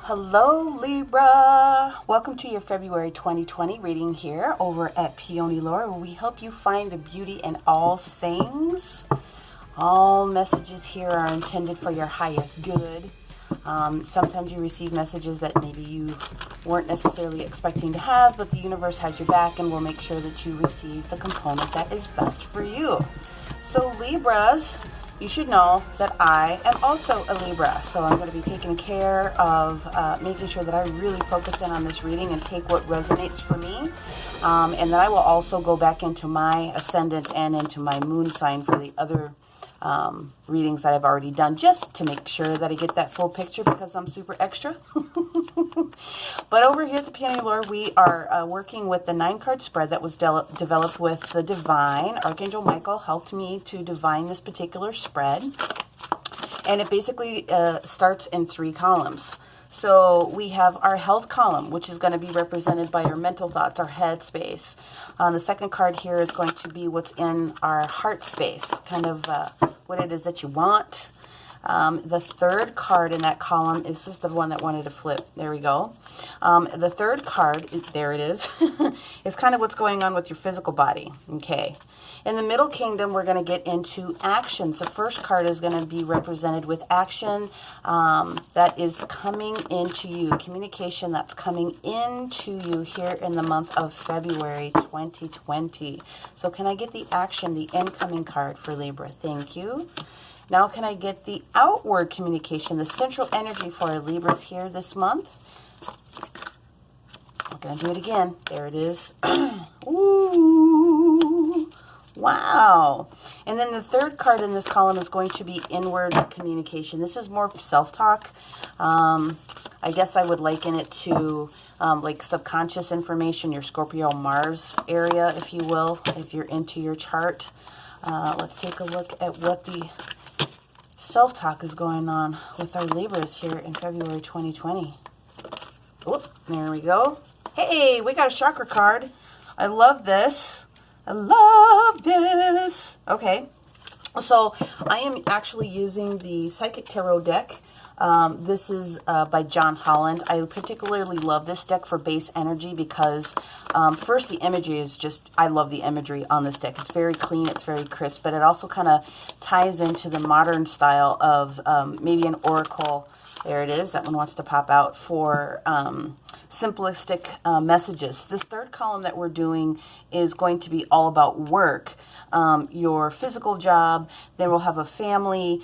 Hello Libra, welcome to your February 2020 reading here over at Peony Lore, where we help you find the beauty in all things. All messages here are intended for your highest good. Sometimes you receive messages that maybe you weren't necessarily expecting to have, but the universe has your back and will make sure that you receive the component that is best for you. So Libras, you should know that I am also a Libra, so I'm going to be taking care of making sure that I really focus in on this reading and take what resonates for me. And then I will also go back into my ascendant and into my moon sign for the other readings that I've already done, just to make sure that I get that full picture because I'm super extra. But over here at the Peony Lore, we are working with the 9-card spread that was developed with the Divine. Archangel Michael helped me to divine this particular spread. And it basically starts in 3 columns. So we have our health column, which is going to be represented by our mental thoughts, our head space. The second card here is going to be what's in our heart space, kind of what it is that you want. The third card in that column is just the one that wanted to flip. There we go. The third card, there it is, is kind of what's going on with your physical body. Okay. In the middle kingdom, we're going to get into actions. The first card is going to be represented with action that is coming into you, communication that's coming into you here in the month of February 2020. So can I get the action, the incoming card for Libra? Thank you. Now can I get the outward communication, the central energy for our Libras here this month? I'm going to do it again. There it is. Ooh. Wow. And then the third card in this column is going to be inward communication. This is more self-talk. I guess I would liken it to like subconscious information, your Scorpio Mars area, if you will, if you're into your chart. Let's take a look at what the self-talk is going on with our Libras here in February 2020. Oh, there we go. Hey, we got a chakra card. I love this. I love this. Okay, so I am actually using the Psychic Tarot deck. This is by John Holland. I particularly love this deck for base energy because first, the imagery is just, I love the imagery on this deck. It's very clean, it's very crisp, but it also kind of ties into the modern style of maybe an oracle. There it is. That one wants to pop out for simplistic messages. This third column that we're doing is going to be all about work, your physical job. Then we'll have a family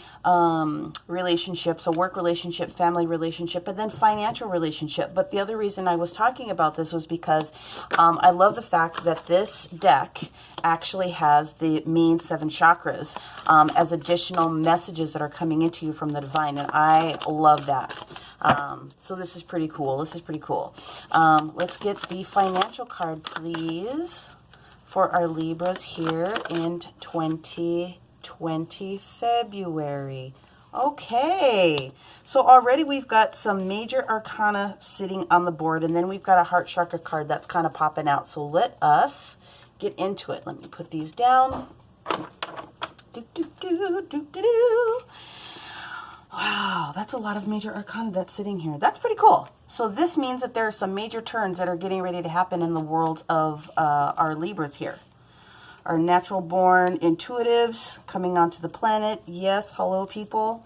relationship, so work relationship, family relationship, and then financial relationship. But the other reason I was talking about this was because I love the fact that this deck actually has the main 7 chakras as additional messages that are coming into you from the divine, and I love that. So this is pretty cool. This is pretty cool. Let's get the financial card, please, for our Libras here in 2020 February. Okay, so already we've got some major arcana sitting on the board, and then we've got a heart chakra card that's kind of popping out. So let us get into it. Let me put these down. Wow, that's a lot of major arcana that's sitting here. That's pretty cool. So this means that there are some major turns that are getting ready to happen in the worlds of our Libras here. Our natural born intuitives coming onto the planet. Yes, hello people.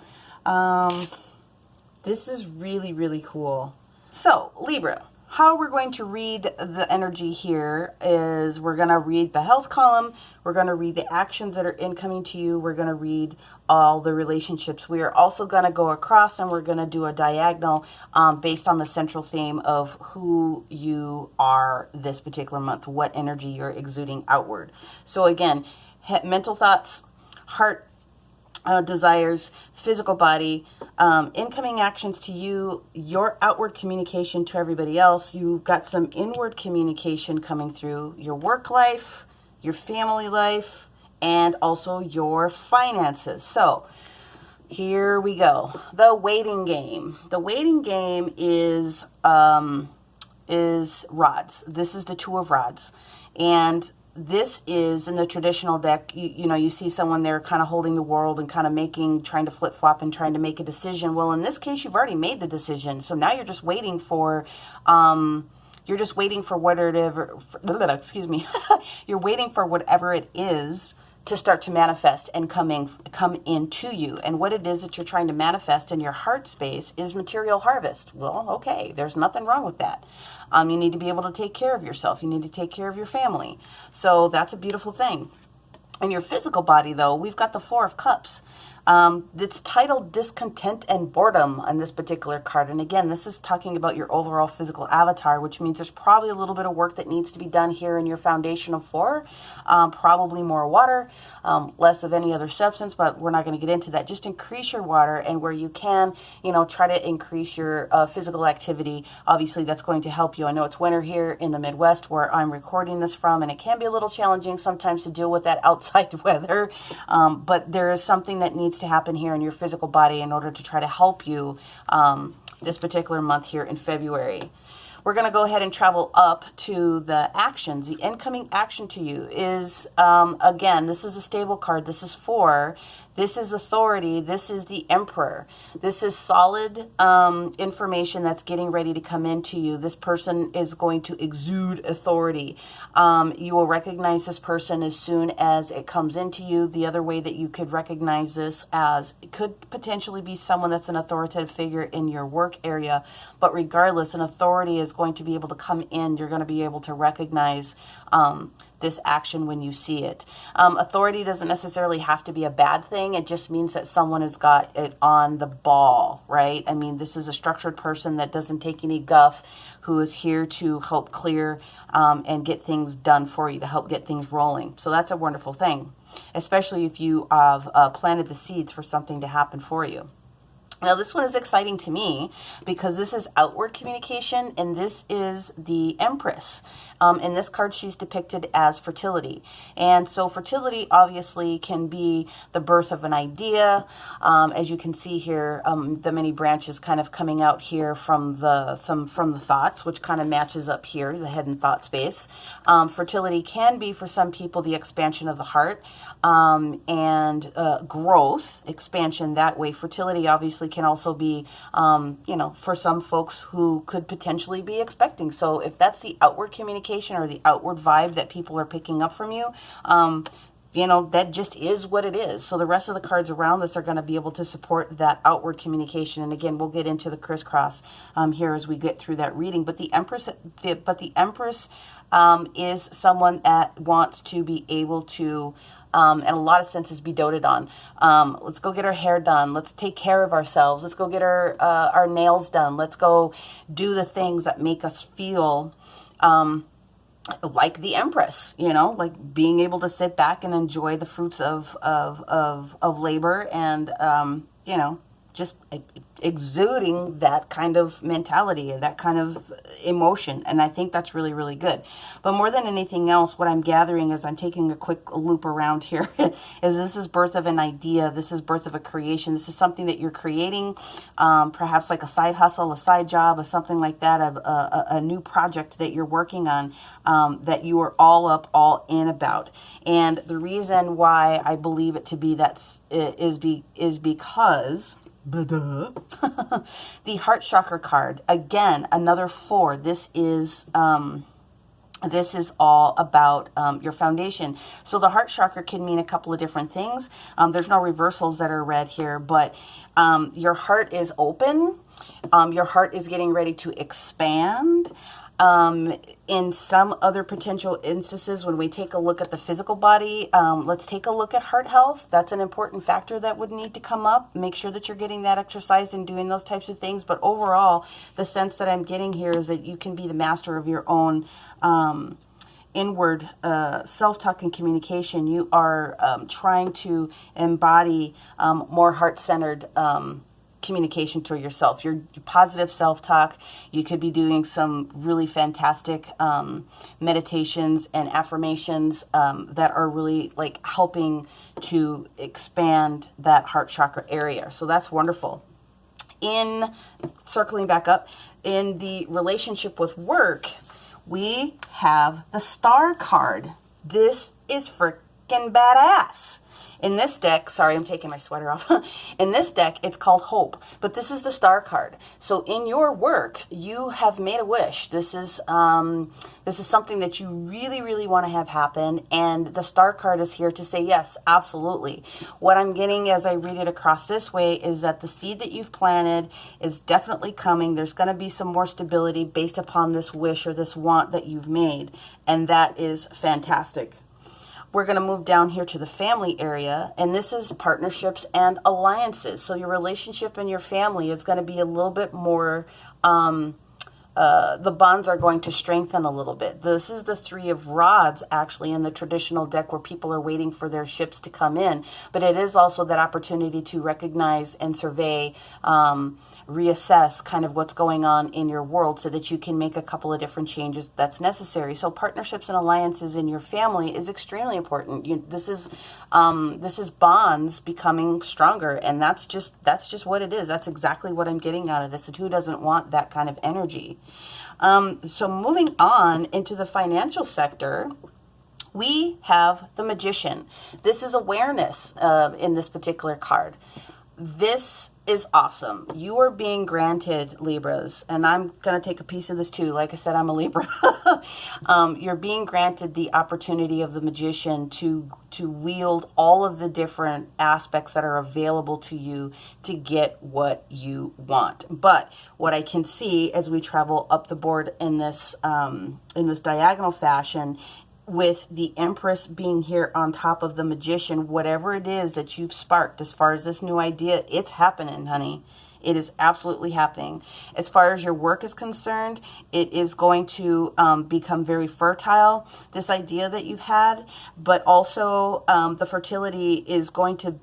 This is really, really cool. So Libra, how we're going to read the energy here is we're going to read the health column. We're going to read the actions that are incoming to you. We're going to read all the relationships. We are also going to go across and we're going to do a diagonal based on the central theme of who you are this particular month, what energy you're exuding outward. So again, mental thoughts, heart desires, physical body, incoming actions to you, your outward communication to everybody else. You've got some inward communication coming through your work life, your family life, and also your finances. So here we go. The waiting game. The waiting game is rods. This is the 2 of rods. And this is in the traditional deck, you know, you see someone there kind of holding the world and kind of trying to flip-flop and trying to make a decision. Well, in this case, you've already made the decision. So now you're just waiting for, whatever, excuse me, you're waiting for whatever it is to start to manifest and come into you. And what it is that you're trying to manifest in your heart space is material harvest. Well, okay, there's nothing wrong with that. You need to be able to take care of yourself. You need to take care of your family. So that's a beautiful thing. In your physical body, though, we've got the Four of Cups. It's titled Discontent and Boredom on this particular card. And again, this is talking about your overall physical avatar, which means there's probably a little bit of work that needs to be done here in your foundation of 4. Probably more water, less of any other substance, but we're not going to get into that. Just increase your water, and where you can, you know, try to increase your physical activity. Obviously, that's going to help you. I know it's winter here in the Midwest where I'm recording this from, and it can be a little challenging sometimes to deal with that outside weather, but there is something that needs to happen here in your physical body in order to try to help you this particular month here in February. We're going to go ahead and travel up to the actions. The incoming action to you is, again, this is a stable card. This is 4. This is authority. This is the Emperor. This is solid information that's getting ready to come into you. This person is going to exude authority. You will recognize this person as soon as it comes into you. The other way that you could recognize this as, it could potentially be someone that's an authoritative figure in your work area. But regardless, an authority is going to be able to come in. You're going to be able to recognize this action when you see it. Authority doesn't necessarily have to be a bad thing. It just means that someone has got it on the ball, right? I mean, this is a structured person that doesn't take any guff, who is here to help clear and get things done for you, to help get things rolling. So that's a wonderful thing, especially if you have planted the seeds for something to happen for you. Now, this one is exciting to me because this is outward communication, and this is the Empress. In this card, she's depicted as fertility. And so fertility obviously can be the birth of an idea. As you can see here, the many branches kind of coming out here from the thoughts, which kind of matches up here, the head and thought space. Fertility can be, for some people, the expansion of the heart and growth, expansion that way. Fertility obviously can also be, you know, for some folks who could potentially be expecting. So if that's the outward communication or the outward vibe that people are picking up from you, you know, that just is what it is. So the rest of the cards around this are going to be able to support that outward communication. And again, we'll get into the crisscross here as we get through that reading. But the Empress, is someone that wants to be able to, in a lot of senses, be doted on. Let's go get our hair done. Let's take care of ourselves. Let's go get our nails done. Let's go do the things that make us feel like the Empress, you know, like being able to sit back and enjoy the fruits of labor and, you know, just exuding that kind of mentality, that kind of emotion. And I think that's really, really good. But more than anything else, what I'm gathering as I'm taking a quick loop around here is this is birth of an idea. This is birth of a creation. This is something that you're creating, perhaps like a side hustle, a side job, or something like that, a new project that you're working on, that you are all in about. And the reason why I believe it to be is because the heart chakra card, again, another 4. This is all about your foundation. So the heart chakra can mean a couple of different things. There's no reversals that are read here, but your heart is open. Your heart is getting ready to expand. In some other potential instances, when we take a look at the physical body, let's take a look at heart health. That's an important factor that would need to come up. Make sure that you're getting that exercise and doing those types of things. But overall, the sense that I'm getting here is that you can be the master of your own inward self-talk and communication. You are trying to embody more heart-centered communication to yourself, your positive self-talk. You could be doing some really fantastic meditations and affirmations that are really like helping to expand that heart chakra area. So that's wonderful. In circling back up, in the relationship with work, we have the Star card. This is freaking badass. In this deck, sorry, I'm taking my sweater off. In this deck, it's called Hope, but this is the Star card. So in your work, you have made a wish. This is something that you really, really want to have happen, and the Star card is here to say yes, absolutely. What I'm getting as I read it across this way is that the seed that you've planted is definitely coming. There's going to be some more stability based upon this wish or this want that you've made, and that is fantastic. We're going to move down here to the family area, and this is partnerships and alliances. So your relationship and your family is going to be a little bit more, the bonds are going to strengthen a little bit. This is the Three of Rods, actually, in the traditional deck where people are waiting for their ships to come in. But it is also that opportunity to recognize and survey, reassess kind of what's going on in your world so that you can make a couple of different changes that's necessary. So partnerships and alliances in your family is extremely important. This is bonds becoming stronger, and that's just what it is. That's exactly what I'm getting out of this. And who doesn't want that kind of energy? So moving on into the financial sector, we have the Magician. This is awareness in this particular card. This is awesome. You are being granted, Libras, and I'm going to take a piece of this too. Like I said, I'm a Libra. You're being granted the opportunity of the Magician to wield all of the different aspects that are available to you to get what you want. But what I can see as we travel up the board in this diagonal fashion, with the Empress being here on top of the Magician, whatever it is that you've sparked as far as this new idea, it's happening, honey. It is absolutely happening. As far as your work is concerned, it is going to become very fertile, this idea that you've had, but also the fertility is going to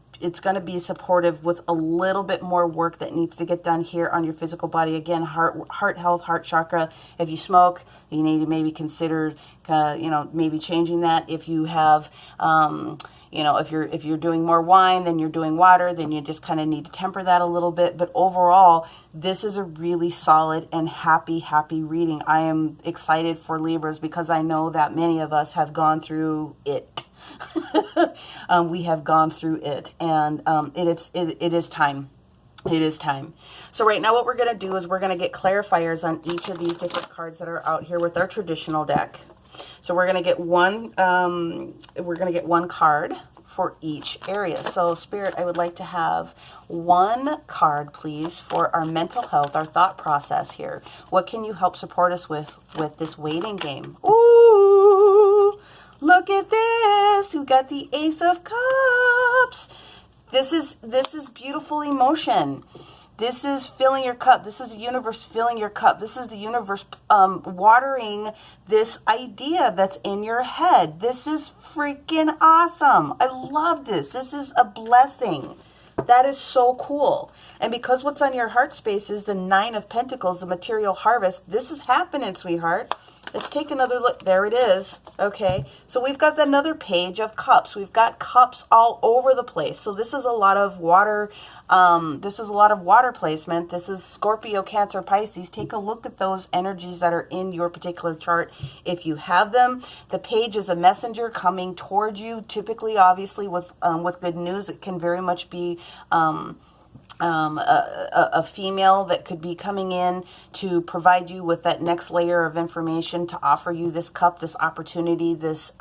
be supportive with a little bit more work that needs to get done here on your physical body. Again, heart health, heart chakra. If you smoke, you need to maybe consider, maybe changing that. If you have, if you're doing more wine than you're doing water, then you just kind of need to temper that a little bit. But overall, this is a really solid and happy reading. I am excited for Libras because I know that many of us have gone through it. We have gone through it, and it is time. It is time. So right now what we're going to do is we're going to get clarifiers on each of these different cards that are out here with our traditional deck. So we're going to get one card for each area. So Spirit, I would like to have one card, please, for our mental health, our thought process here. What can you help support us with this waiting game? Ooh! Look at this. We got the Ace of Cups. This is beautiful emotion. This is filling your cup. This is the universe filling your cup. This is the universe watering this idea that's in your head. This is freaking awesome. I love this. This is a blessing. That is so cool. And because what's on your heart space is the Nine of Pentacles, the material harvest, this is happening, sweetheart. Let's take another look. There it is. Okay. So we've got another page of cups. We've got cups all over the place. So this is a lot of water. This is a lot of water placement. This is Scorpio, Cancer, Pisces. Take a look at those energies that are in your particular chart if you have them. The page is a messenger coming towards you. Typically, obviously, with good news, it can very much be a female that could be coming in to provide you with that next layer of information, to offer you this cup, this opportunity, this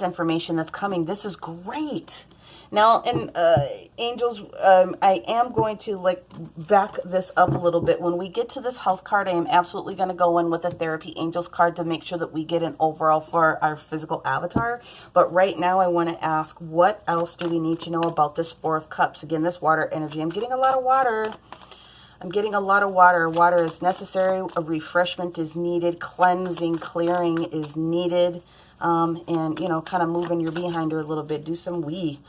information that's coming. This is great. Now, and angels, I am going to back this up a little bit. When we get to this health card, I am absolutely going to go in with a therapy angels card to make sure that we get an overall for our physical avatar. But right now, I want to ask, what else do we need to know about this Four of Cups? Again, this water energy. I'm getting a lot of water. I'm getting a lot of water. Water is necessary. A refreshment is needed. Cleansing, clearing is needed. And, kind of moving your behinder a little bit. Do some wee.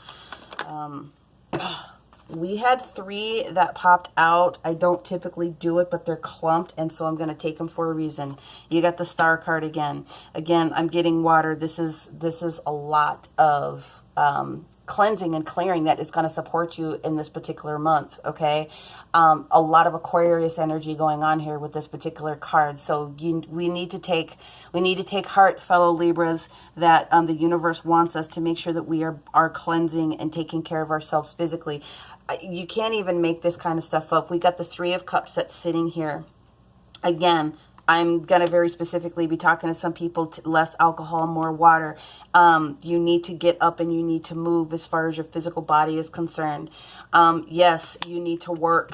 We had 3 that popped out. I don't typically do it, but they're clumped, and so I'm going to take them for a reason. You got the Star card again. Again, I'm getting water. This is a lot of cleansing and clearing that is going to support you in this particular month. Okay. A lot of Aquarius energy going on here with this particular card. So we need to take heart, fellow Libras, that the universe wants us to make sure that we are cleansing and taking care of ourselves physically. You can't even make this kind of stuff up. We got the Three of Cups that's sitting here. Again, I'm going to very specifically be talking to some people, less alcohol, more water. You need to get up and you need to move as far as your physical body is concerned. Yes, you need to work.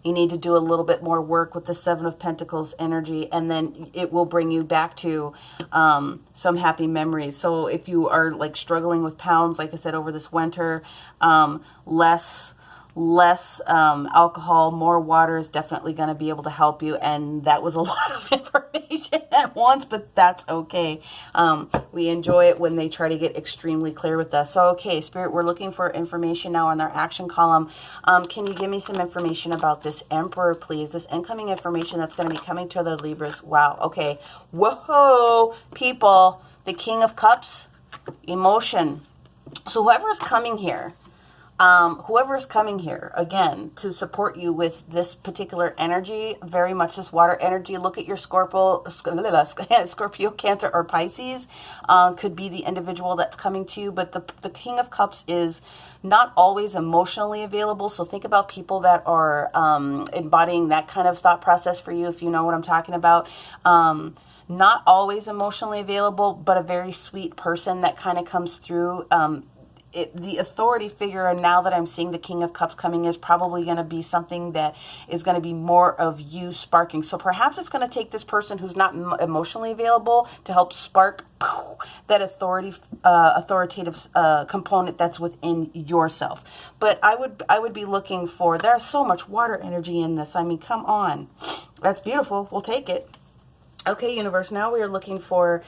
You need to do a little bit more work with the Seven of Pentacles energy, and then it will bring you back to some happy memories. So if you are like struggling with pounds, like I said, over this winter, less alcohol, more water is definitely going to be able to help you. And that was a lot of information at once, but that's okay. We enjoy it when they try to get extremely clear with us. So, okay, Spirit, we're looking for information now on our action column. Can you give me some information about this Emperor, please? This incoming information that's going to be coming to the Libras. Wow. Okay. Whoa, people. The King of Cups, emotion. So whoever is coming here, again, to support you with this particular energy, very much this water energy. Look at your Scorpio, Cancer, or Pisces. Could be the individual that's coming to you, but the King of Cups is not always emotionally available. So think about people that are embodying that kind of thought process for you, if you know what I'm talking about. Not always emotionally available, but a very sweet person that kind of comes through. The authority figure, and now that I'm seeing the King of Cups coming, is probably going to be something that is going to be more of you sparking. So perhaps it's going to take this person who's not emotionally available to help spark that authoritative component that's within yourself. But I would be looking for, there's so much water energy in this. I mean, come on. That's beautiful. We'll take it. Okay, universe, now we are looking for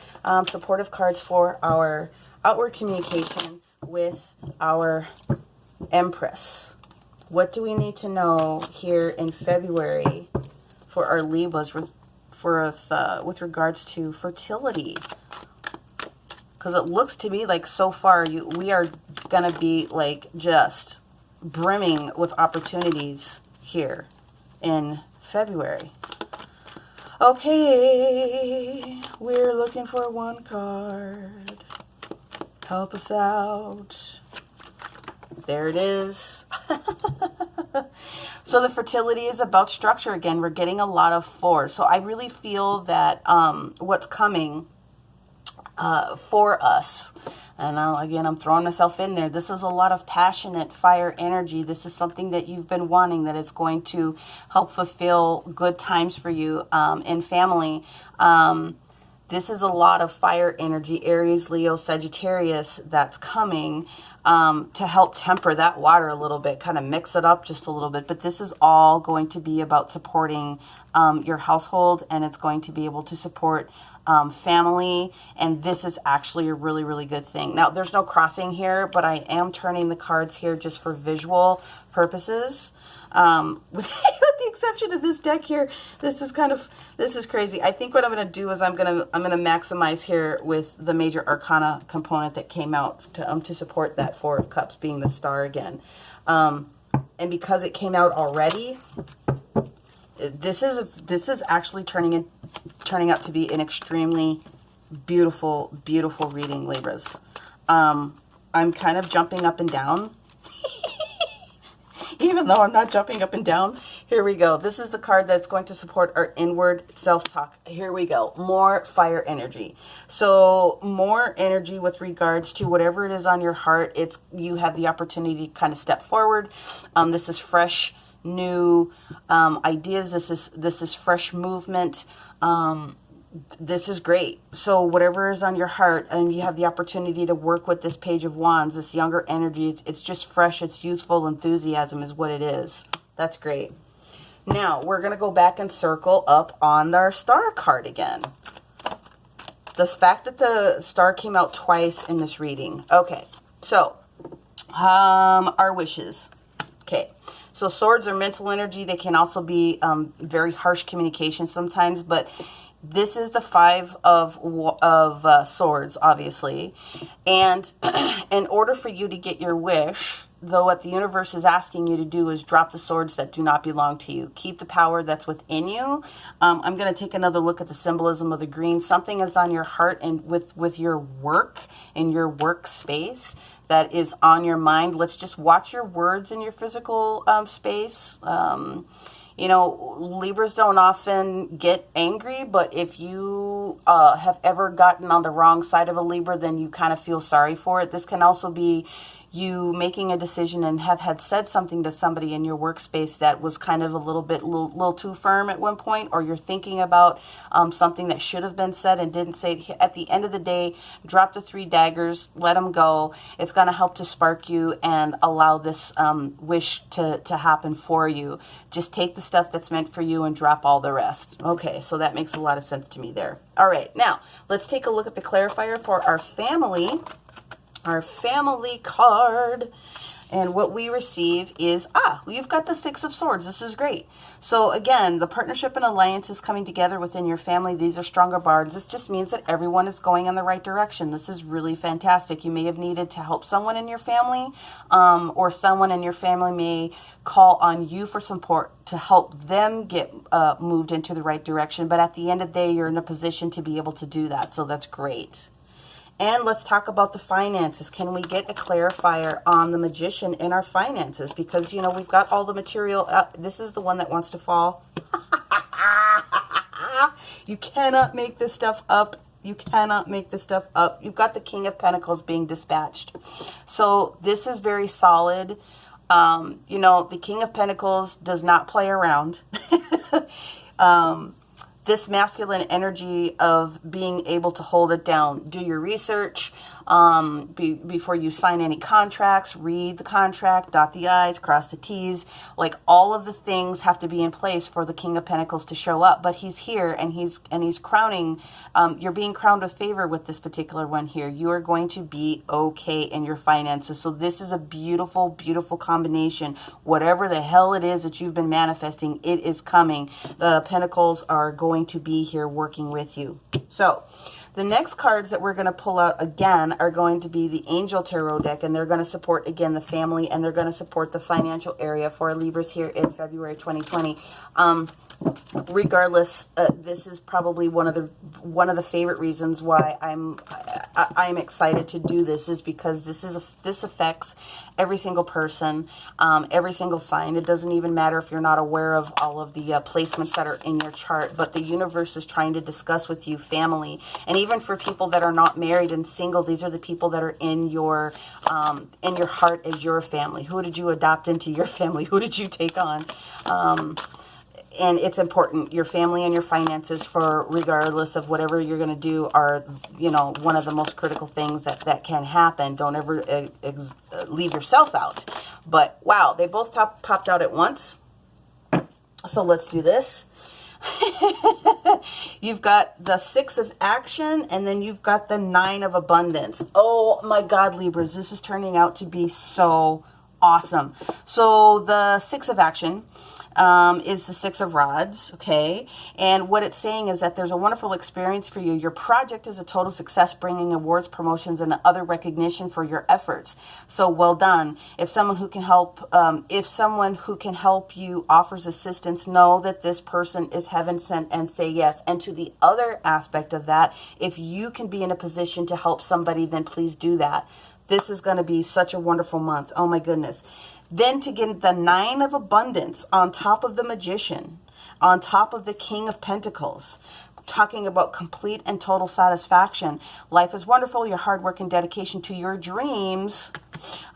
supportive cards for our outward communication with our Empress. What do we need to know here in February for our Libras with regards to fertility? Because it looks to me like so far we are going to be like just brimming with opportunities here in February. Okay, we're looking for one card. Help us out. There it is. So the fertility is about structure again. We're getting a lot of force. So I really feel that what's coming for us, and again, I'm throwing myself in there. This is a lot of passionate fire energy. This is something that you've been wanting, that is going to help fulfill good times for you in family. This is a lot of fire energy, Aries, Leo, Sagittarius, that's coming to help temper that water a little bit, kind of mix it up just a little bit. But this is all going to be about supporting your household, and it's going to be able to support family. And this is actually a really, really good thing. Now, there's no crossing here, but I am turning the cards here just for visual purposes. With the exception of this deck here, this is crazy. I think what I'm going to do is I'm going to maximize here with the major arcana component that came out to support that Four of Cups being the star again. And because it came out already, this is actually turning out to be an extremely beautiful, beautiful reading, Libras. I'm kind of jumping up and down. Even though I'm not jumping up and down. Here we go. This is the card that's going to support our inward self-talk. Here we go. More fire energy. So more energy with regards to whatever it is on your heart. You have the opportunity to kind of step forward. This is fresh, new ideas. This is fresh movement. This is great. So whatever is on your heart, and you have the opportunity to work with this Page of Wands, this younger energy, it's just fresh, it's youthful enthusiasm is what it is. That's great. Now, we're going to go back and circle up on our star card again. The fact that the star came out twice in this reading. Okay, so our wishes. Okay, so swords are mental energy. They can also be very harsh communication sometimes, but This is the Five of Swords, obviously. And in order for you to get your wish, though what the universe is asking you to do is drop the swords that do not belong to you. Keep the power that's within you. I'm going to take another look at the symbolism of the green. Something is on your heart and with your work and your workspace that is on your mind. Let's just watch your words in your physical space. You know, Libras don't often get angry, but if you have ever gotten on the wrong side of a Libra, then you kind of feel sorry for it. This can also be you making a decision and have had said something to somebody in your workspace that was kind of a little too firm at one point, or you're thinking about something that should have been said and didn't say it. At the end of the day, drop the 3 daggers, let them go. It's going to help to spark you and allow this wish to happen for you. Just take the stuff that's meant for you and drop all the rest. Okay, so that makes a lot of sense to me there. All right, now let's take a look at the clarifier for our family. Our family card, and what we receive is, you've got the 6 of Swords. This is great. So again, the partnership and alliance is coming together within your family. These are stronger bards. This just means that everyone is going in the right direction. This is really fantastic. You may have needed to help someone in your family, or someone in your family may call on you for support to help them get moved into the right direction. But at the end of the day, you're in a position to be able to do that. So that's great. And let's talk about the finances. Can we get a clarifier on the Magician in our finances? Because, you know, we've got all the material. This is the one that wants to fall. You cannot make this stuff up. You cannot make this stuff up. You've got the King of Pentacles being dispatched. So this is very solid. You know, the King of Pentacles does not play around. This masculine energy of being able to hold it down. Do your research before you sign any contracts. Read the contract, dot the I's, cross the T's. Like, all of the things have to be in place for the King of Pentacles to show up. But he's here, and he's crowning. You're being crowned with favor with this particular one here. You are going to be okay in your finances. So this is a beautiful, beautiful combination. Whatever the hell it is that you've been manifesting, it is coming. The Pentacles are going to be here working with you. So the next cards that we're going to pull out again are going to be the Angel Tarot deck, and they're going to support, again, the family, and they're going to support the financial area for Libras here in February 2020. Regardless, this is probably one of the favorite reasons why I'm excited to do this, is because this affects every single person, every single sign. It doesn't even matter if you're not aware of all of the placements that are in your chart, but the universe is trying to discuss with you family. And even for people that are not married and single, these are the people that are in your heart as your family. Who did you adopt into your family? Who did you take on? And it's important. Your family and your finances, for regardless of whatever you're going to do, are, you know, one of the most critical things that can happen. Don't ever leave yourself out. But wow, they both popped out at once. So let's do this. You've got the 6 of Action, and then you've got the 9 of Abundance. Oh my God, Libras, this is turning out to be so awesome. So the 6 of Action is the 6 of Rods, okay? And what it's saying is that there's a wonderful experience for you. Your project is a total success, bringing awards, promotions, and other recognition for your efforts. So well done. If someone who can help you offers assistance, know that this person is heaven sent, and say yes. And to the other aspect of that, if you can be in a position to help somebody, then please do that. This is going to be such a wonderful month. Oh my goodness. Then to get the 9 of Abundance on top of the Magician, on top of the King of Pentacles, talking about complete and total satisfaction. Life is wonderful. Your hard work and dedication to your dreams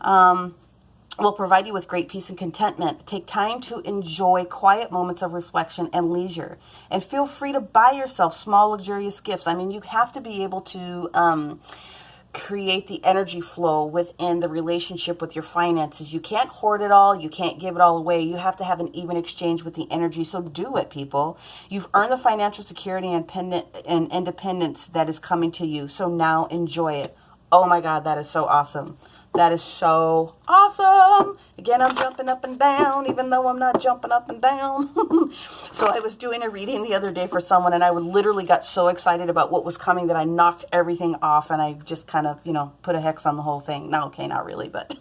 will provide you with great peace and contentment. Take time to enjoy quiet moments of reflection and leisure. And feel free to buy yourself small, luxurious gifts. I mean, you have to be able to create the energy flow within the relationship with your finances. You can't hoard it all. You can't give it all away. You have to have an even exchange with the energy. So do it, people. You've earned the financial security and independence that is coming to you. So now enjoy it. Oh my God, that is so awesome. That is so awesome. again, I'm jumping up and down, even though I'm not jumping up and down. So I was doing a reading the other day for someone, and I literally got so excited about what was coming that I knocked everything off, and I just kind of, you know, put a hex on the whole thing. No, okay, not really, but...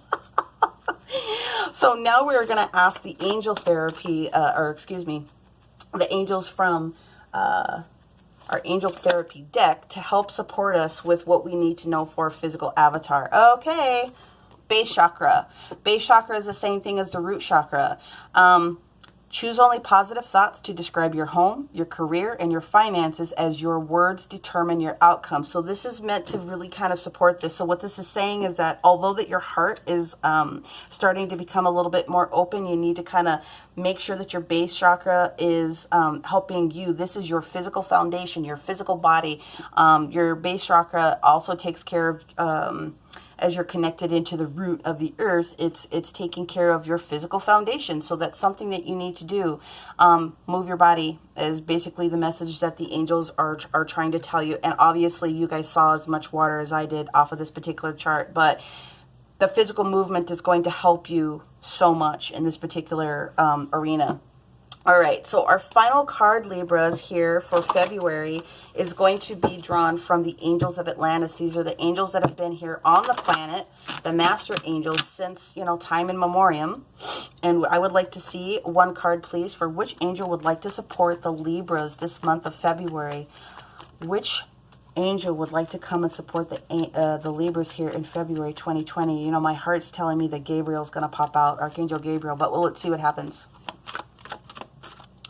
So now we're going to ask the angel therapy, the angels from our angel therapy deck to help support us with what we need to know for physical avatar. Okay. Base chakra. Base chakra is the same thing as the root chakra. Choose only positive thoughts to describe your home, your career, and your finances, as your words determine your outcome. So this is meant to really kind of support this. So what this is saying is that although that your heart is starting to become a little bit more open, you need to kind of make sure that your base chakra is helping you. This is your physical foundation, your physical body. Your base chakra also takes care of... as you're connected into the root of the earth, it's taking care of your physical foundation. So that's something that you need to do. Move your body is basically the message that the angels are trying to tell you. And obviously you guys saw as much water as I did off of this particular chart, but the physical movement is going to help you so much in this particular arena. All right, so our final card, Libras, here for February is going to be drawn from the angels of Atlantis. These are the angels that have been here on the planet, the master angels, since, you know, time in memoriam. And I would like to see one card, please, for which angel would like to support the Libras this month of February. Which angel would like to come and support the Libras here in February 2020? You know, my heart's telling me that Gabriel's going to pop out, Archangel Gabriel, but let's see what happens.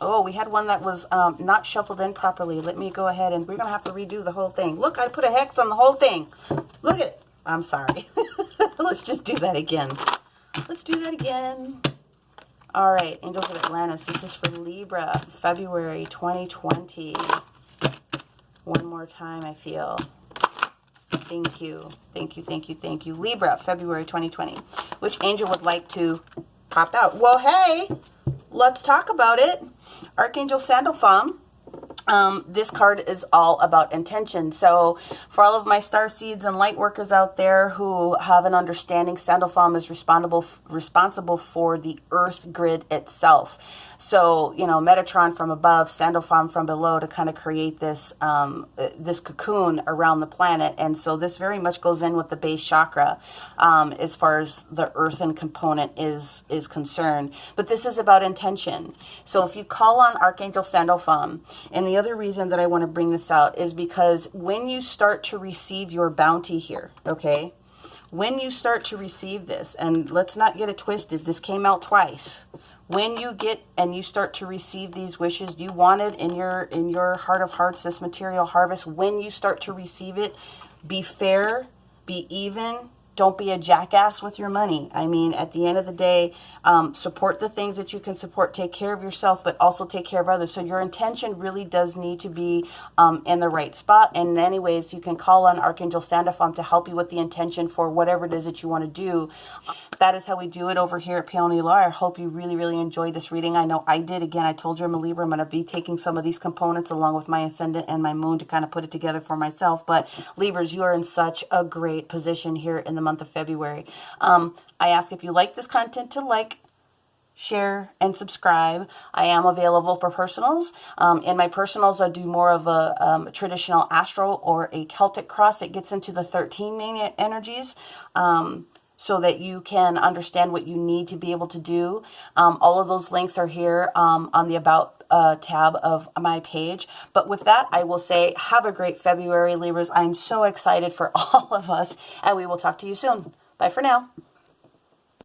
Oh, we had one that was not shuffled in properly. Let me go ahead, and we're going to have to redo the whole thing. Look, I put a hex on the whole thing. Look at it. I'm sorry. Let's just do that again. Let's do that again. All right, Angels of Atlantis. This is for Libra, February 2020. One more time, I feel. Thank you. Thank you, thank you, thank you. Libra, February 2020. Which angel would like to pop out? Well, hey, let's talk about it. Archangel Sandalphon. This card is all about intention. So for all of my star seeds and light workers out there who have an understanding, Sandalphon is responsible for the earth grid itself. So, you know, Metatron from above, Sandalphon from below, to kind of create this this cocoon around the planet. And so this very much goes in with the base chakra as far as the earthen component is concerned. But this is about intention. So if you call on Archangel Sandalphon, and the other reason that I want to bring this out is because when you start to receive your bounty here, okay, when you start to receive this, and let's not get it twisted, this came out twice. When you get and you start to receive these wishes you wanted in your heart of hearts, this material harvest, when you start to receive it, be fair, be even. Don't be a jackass with your money. I mean, at the end of the day, support the things that you can support. Take care of yourself, but also take care of others. So your intention really does need to be in the right spot. And anyways, you can call on Archangel Sandalphon to help you with the intention for whatever it is that you want to do. That is how we do it over here at Peony Law. I hope you really, really enjoyed this reading. I know I did. Again, I told you I'm a Libra. I'm going to be taking some of these components along with my ascendant and my moon to kind of put it together for myself. But Libras, you are in such a great position here in the month of February. I ask if you like this content to like, share, and subscribe. I am available for personals. In my personals, I do more of a traditional astral or a Celtic cross. It gets into the 13 main energies. So that you can understand what you need to be able to do. All of those links are here on the About tab of my page. But with that, I will say have a great February, Libras. I'm so excited for all of us, and we will talk to you soon. Bye for now.